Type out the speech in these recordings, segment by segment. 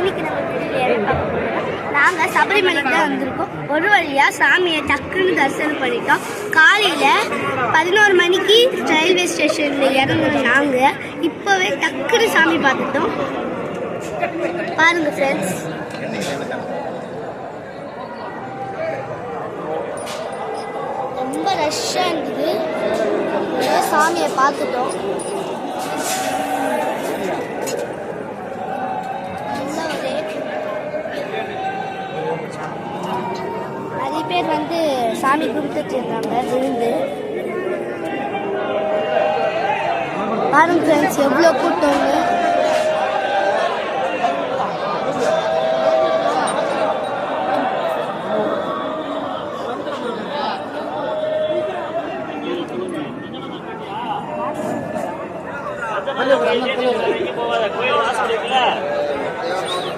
இன்னைக்கு நம்ம நாங்கள் சபரிமலைக்கு தான் வந்திருக்கோம். ஒரு வழியாக சாமியை டக்குன்னு தரிசனம் பண்ணிட்டோம். காலையில் 11 மணிக்கு ரயில்வே ஸ்டேஷனில் இறங்குன நாங்கள் இப்போவே டக்குன்னு சாமி பார்த்துட்டோம். பாருங்கள் ஃப்ரெண்ட்ஸ், ரொம்ப ரஷ்ஷாக இருந்தது. சாமியை பார்த்துட்டோம். நிறைய பேர் வந்து சாமி கும்பிட்டுட்டு இருக்காங்க விழுந்து. பாருங்க ஃப்ரெண்ட்ஸ், எவ்வளோ கூட்டம்னு.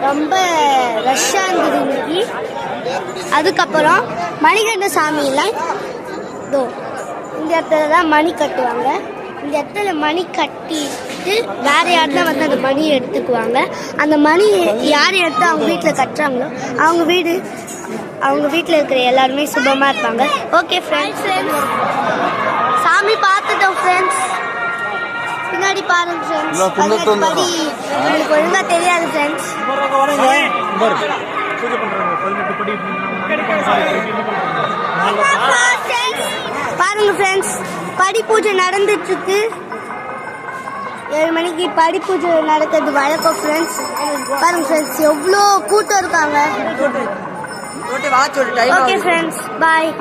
ரொம்ப ரஷ்ஷாக இருந்தது இன்னைக்கு. அதுக்கப்புறம் மணிகண்ட சாமியெல்லாம் இந்த இடத்துல தான் மணி கட்டுவாங்க. இந்த இடத்துல மணி கட்டிட்டு வேற யார் தான் வந்து அந்த மணியை எடுத்துக்குவாங்க. அந்த மணி யார் எடுத்து அவங்க வீட்டில் கட்டுறாங்களோ அவங்க வீட்டில் இருக்கிற எல்லாருமே சுபமாக இருப்பாங்க. ஓகே ஃப்ரெண்ட்ஸ், சாமி பார்த்துட்டோம் ஃப்ரெண்ட்ஸ். பின்னாடி பாருங்க ஃப்ரெண்ட்ஸ், படி உங்களுக்கு ஒழுங்காக தெரியாது ஃப்ரெண்ட்ஸ். பாருங்க ஃப்ரெண்ட்ஸ், படி பூஜை நடந்துட்டு இருக்கு. 7 மணிக்கு படி பூஜை நடக்கிறது வழக்கம் ஃப்ரெண்ட்ஸ். பாருங்க ஃப்ரெண்ட்ஸ், எவ்வளோ கூட்டம் இருக்காங்க. ஓகே ஃப்ரெண்ட்ஸ், பாய்.